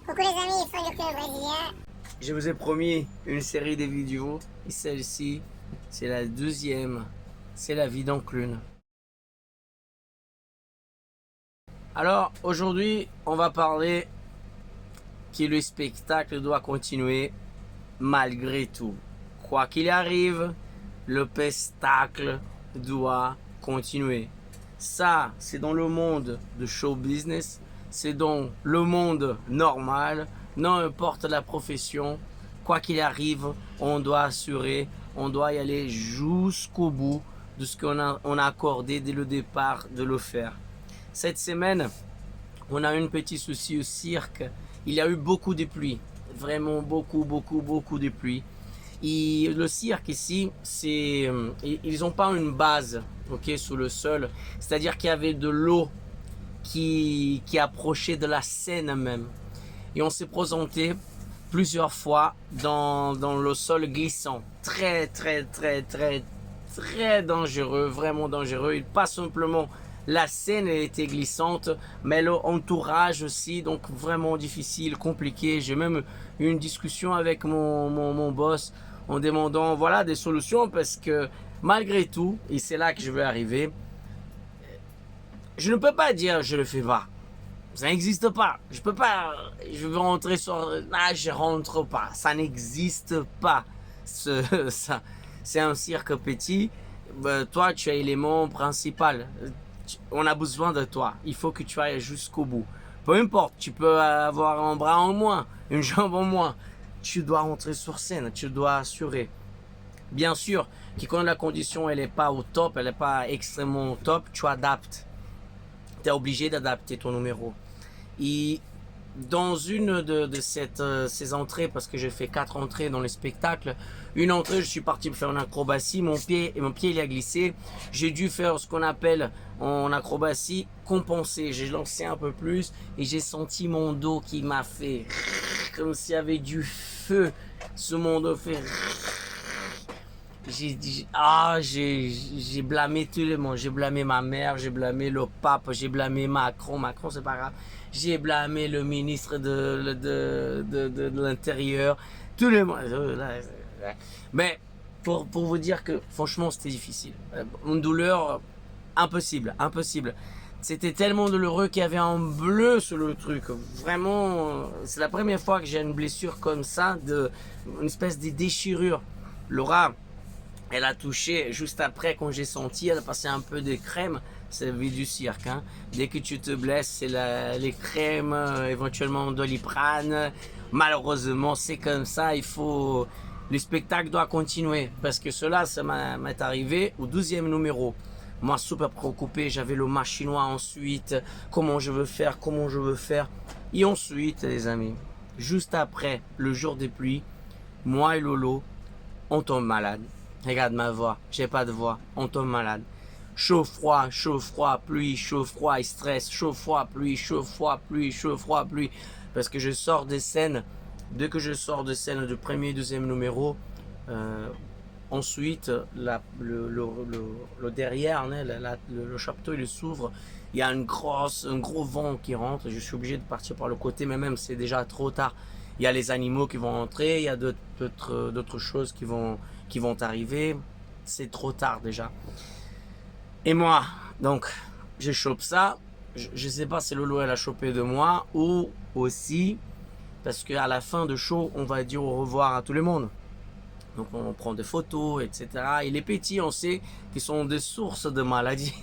Coucou les amis, fan du club brésilien. Je vous ai promis une série de vidéos et celle-ci, c'est la deuxième. C'est la vie d'un clown. Alors aujourd'hui, on va parler que le spectacle doit continuer malgré tout. Quoi qu'il arrive, le spectacle doit continuer. Ça, c'est dans le monde de show business, c'est dans le monde normal, non importe la profession, quoi qu'il arrive, on doit assurer, on doit y aller jusqu'au bout de ce on a accordé dès le départ de le faire. Cette semaine, on a eu un petit souci au cirque. Il y a eu beaucoup de pluie, vraiment beaucoup de pluie. Et le cirque ici, ils n'ont pas une base, ok, sous le sol. C'est-à-dire qu'il y avait de l'eau qui approchait de la scène même. Et on s'est présenté plusieurs fois dans le sol glissant. Très dangereux, vraiment dangereux. Et pas simplement la scène était glissante, mais l'entourage aussi, donc vraiment difficile, compliqué. J'ai même eu une discussion avec mon boss en demandant voilà des solutions parce que malgré tout, et c'est là que je veux arriver, je ne peux pas dire je le fais pas. Ça n'existe pas. Je peux pas. Je veux rentrer sur. Ah, je rentre pas. Ça n'existe pas. Ça, c'est un cirque petit. Toi, tu es l'élément principal. On a besoin de toi. Il faut que tu ailles jusqu'au bout. Peu importe. Tu peux avoir un bras en moins, une jambe en moins. Tu dois rentrer sur scène. Tu dois assurer. Bien sûr que quand la condition elle est pas au top, elle est pas extrêmement au top, tu adaptes. Tu es obligé d'adapter ton numéro. Et dans une de ces entrées, parce que j'ai fait 4 entrées dans le spectacle, une entrée, je suis parti me faire une acrobatie, mon pied il a glissé. J'ai dû faire ce qu'on appelle en acrobatie compenser. J'ai lancé un peu plus et j'ai senti mon dos qui m'a fait comme s'il y avait du feu. Ce mon dos fait. J'ai blâmé tout le monde. J'ai blâmé ma mère, j'ai blâmé le pape, j'ai blâmé Macron. Macron, c'est pas grave. J'ai blâmé le ministre de l'Intérieur. Tout le monde. Mais pour vous dire que franchement, c'était difficile. Une douleur impossible. C'était tellement douloureux qu'il y avait un bleu sur le truc. Vraiment, c'est la première fois que j'ai une blessure comme ça, une espèce de déchirure. Laura, elle a touché juste après quand j'ai senti, elle a passé un peu de crème. C'est la vie du cirque. Hein. Dès que tu te blesses, c'est les crèmes, éventuellement Doliprane. Malheureusement, c'est comme ça. Le spectacle doit continuer parce que cela, ça m'est arrivé au 12e numéro. Moi, super préoccupé, j'avais le mât chinois ensuite. Comment je veux faire. Et ensuite, les amis, juste après le jour des pluies, moi et Lolo, on tombe malade. Regarde ma voix, j'ai pas de voix, on tombe malade. Chaud, froid, pluie, chaud, froid, stress, chaud, froid, pluie, Parce que je sors des scènes, dès que je sors de scène de premier et deuxième numéro, ensuite, le derrière, le chapiteau, il s'ouvre, il y a un gros vent qui rentre, je suis obligé de partir par le côté, mais même c'est déjà trop tard. Il y a les animaux qui vont entrer, il y a d'autres choses qui vont arriver. C'est trop tard déjà. Et moi, donc, je chope ça. Je sais pas si Lolo elle a chopé de moi ou aussi parce qu'à la fin de show, on va dire au revoir à tout le monde. Donc on prend des photos, etc. Et les petits, on sait qu'ils sont des sources de maladies.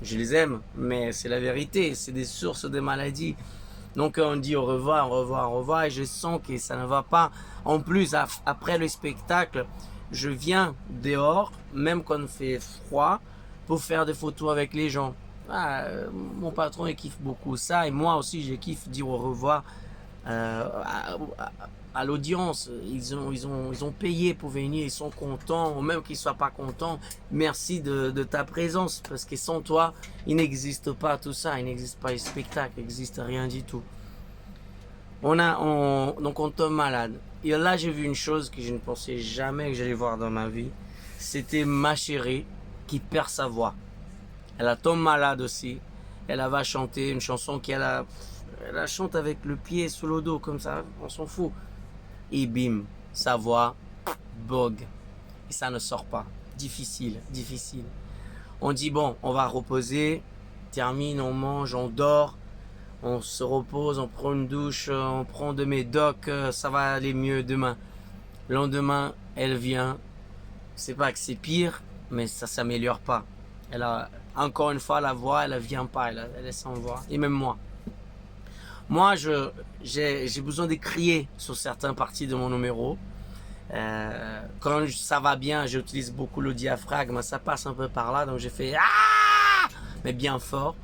Je les aime, mais c'est la vérité, c'est des sources de maladies. Donc on dit au revoir, et je sens que ça ne va pas. En plus, après le spectacle, je viens dehors, même quand il fait froid, pour faire des photos avec les gens. Mon patron, il kiffe beaucoup ça, et moi aussi, je kiffe dire au revoir à l'audience. Ils ont payé pour venir, ils sont contents, même qu'ils ne soient pas contents. Merci de ta présence, parce que sans toi, il n'existe pas tout ça, il n'existe pas le spectacle, il n'existe rien du tout. Donc on tombe malade. Et là, j'ai vu une chose que je ne pensais jamais que j'allais voir dans ma vie. C'était ma chérie qui perd sa voix. Elle a tombé malade aussi. Elle va chanter une chanson qu'elle a elle chante avec le pied sous le dos, comme ça, on s'en fout. Et bim, sa voix, bug. Et ça ne sort pas. Difficile, difficile. On dit, bon, on va reposer, termine, on mange, on dort, on se repose, on prend une douche, on prend de mes docs, ça va aller mieux demain. Le lendemain, elle vient. C'est pas que c'est pire, mais ça s'améliore pas. Elle a encore une fois la voix, elle vient pas, elle est sans voix. Et même moi. Moi, j'ai besoin de crier sur certaines parties de mon numéro. Quand ça va bien, j'utilise beaucoup le diaphragme, ça passe un peu par là, donc je fais ah, mais bien fort.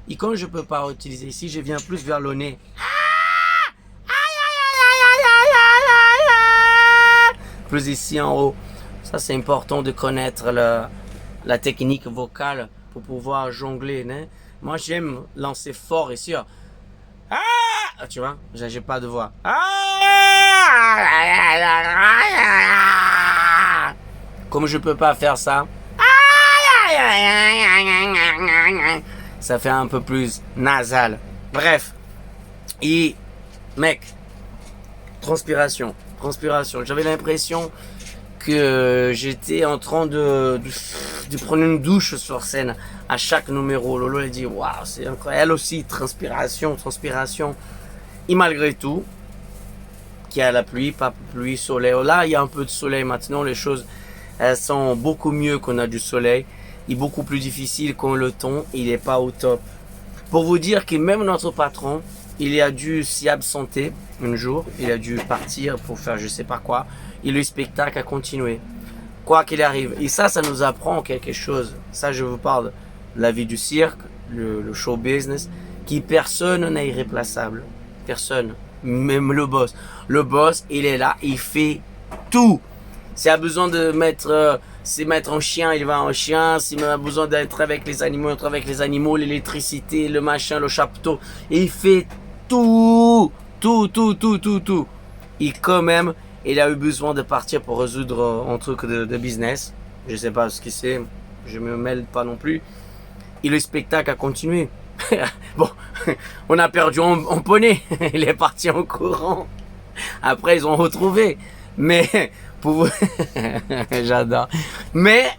Et quand je peux pas utiliser ici, je viens plus vers le nez. Plus ici en haut. Ça, c'est important de connaître la technique vocale pour pouvoir jongler. Né? Moi, j'aime lancer fort ici. Ah, tu vois, j'ai pas de voix. Comme je peux pas faire ça, ça fait un peu plus nasal. Bref. Et, mec, transpiration. J'avais l'impression que j'étais en train de prendre une douche sur scène à chaque numéro. Lolo, elle dit, waouh, c'est incroyable. Elle aussi, transpiration. Et malgré tout, qu'il y a la pluie, pas pluie, soleil. Là, il y a un peu de soleil maintenant. Les choses, elles sont beaucoup mieux qu'on a du soleil. Et beaucoup plus difficile quand le ton, il n'est pas au top. Pour vous dire que même notre patron, il a dû s'y absenter un jour. Il a dû partir pour faire je sais pas quoi. Et le spectacle a continué. Quoi qu'il arrive. Et ça nous apprend quelque chose. Ça, je vous parle de la vie du cirque, le show business, qui personne n'est irréplaçable. Personne. Même le boss. Le boss, il est là, il fait tout. S'il a besoin de mettre en chien, il va en chien. S'il a besoin d'être avec les animaux, il être avec les animaux, l'électricité, le machin, le chapiteau. Il fait tout. Et quand même, il a eu besoin de partir pour résoudre un truc de business. Je sais pas ce que c'est. Je me mêle pas non plus. Et le spectacle a continué. Bon, on a perdu en poney. Il est parti en courant. Après, ils ont retrouvé. Mais, pour vous... J'adore. Mais,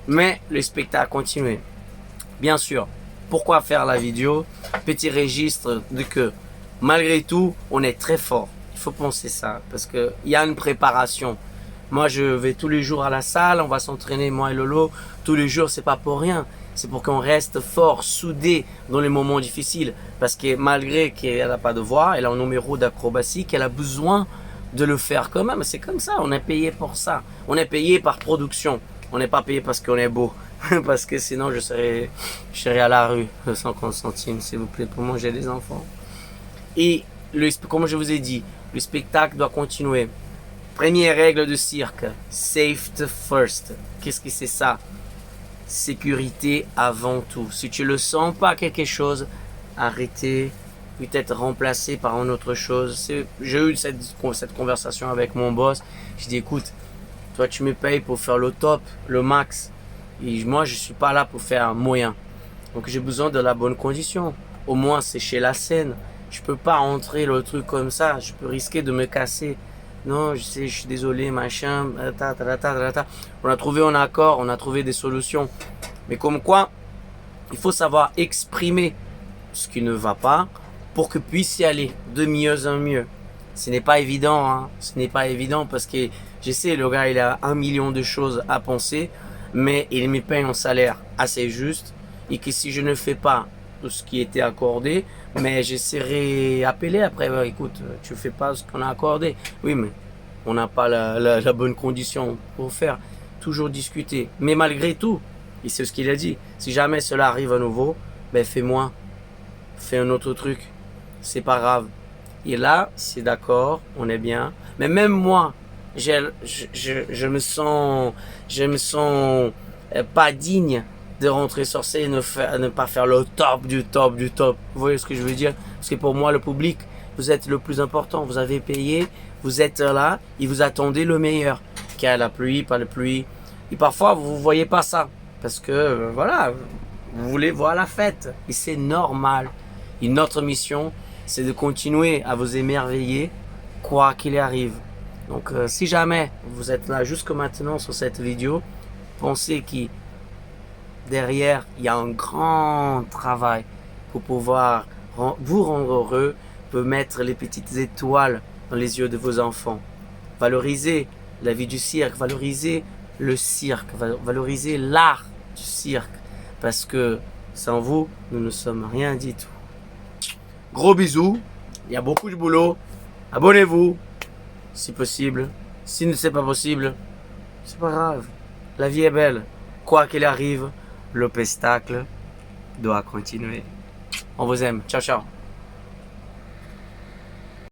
le spectacle a continué. Bien sûr. Pourquoi faire la vidéo? Petit registre de que, malgré tout, on est très fort. Il faut penser ça, parce qu'il y a une préparation. Moi, je vais tous les jours à la salle, on va s'entraîner, moi et Lolo. Tous les jours, c'est pas pour rien. C'est pour qu'on reste fort, soudé dans les moments difficiles. Parce que malgré qu'elle n'a pas de voix, elle a un numéro d'acrobatie, qu'elle a besoin de le faire quand même. C'est comme ça, on est payé pour ça. On est payé par production. On n'est pas payé parce qu'on est beau. Parce que sinon, je serais à la rue, 50 centimes, s'il vous plaît, pour manger des enfants. Et, comme je vous ai dit, le spectacle doit continuer. Première règle de cirque, safety first. Qu'est-ce que c'est ça? Sécurité avant tout. Si tu le sens pas quelque chose, arrêtez, peut-être remplacé par une autre chose. J'ai eu cette conversation avec mon boss. Je dis écoute, toi tu me payes pour faire le top, le max. Et moi je suis pas là pour faire un moyen. Donc j'ai besoin de la bonne condition. Au moins c'est chez la scène. Je peux pas entrer le truc comme ça. Je peux risquer de me casser. Non, je sais, je suis désolé, machin. On a trouvé un accord, on a trouvé des solutions. Mais comme quoi, il faut savoir exprimer ce qui ne va pas pour que puisse y aller de mieux en mieux. Ce n'est pas évident, hein. Ce n'est pas évident parce que je sais, le gars, il a 1 million de choses à penser, mais il me paye un salaire assez juste et que si je ne fais pas tout ce qui était accordé, mais je serai appelé après. Écoute, tu fais pas ce qu'on a accordé. Oui, mais on n'a pas la bonne condition pour faire. Toujours discuter. Mais malgré tout, et c'est ce qu'il a dit, si jamais cela arrive à nouveau, ben fais-moi. Fais un autre truc. C'est pas grave. Et là, c'est d'accord, on est bien. Mais même moi, je me sens pas digne de rentrer sur scène et ne pas faire le top du top du top. Vous voyez ce que je veux dire? Parce que pour moi, le public, vous êtes le plus important. Vous avez payé, vous êtes là et vous attendez le meilleur. Qu'il y a la pluie, pas la pluie. Et parfois, vous ne voyez pas ça. Parce que, voilà, vous voulez voir la fête. Et c'est normal. Et notre mission, c'est de continuer à vous émerveiller quoi qu'il arrive. Donc si jamais vous êtes là jusque maintenant sur cette vidéo, pensez que derrière, il y a un grand travail pour pouvoir vous rendre heureux, pour mettre les petites étoiles dans les yeux de vos enfants. Valoriser la vie du cirque, valoriser le cirque, valoriser l'art du cirque. Parce que sans vous, nous ne sommes rien du tout. Gros bisous, il y a beaucoup de boulot. Abonnez-vous, si possible. Si ce n'est pas possible, c'est pas grave. La vie est belle. Quoi qu'il arrive, le spectacle doit continuer. On vous aime. Ciao, ciao.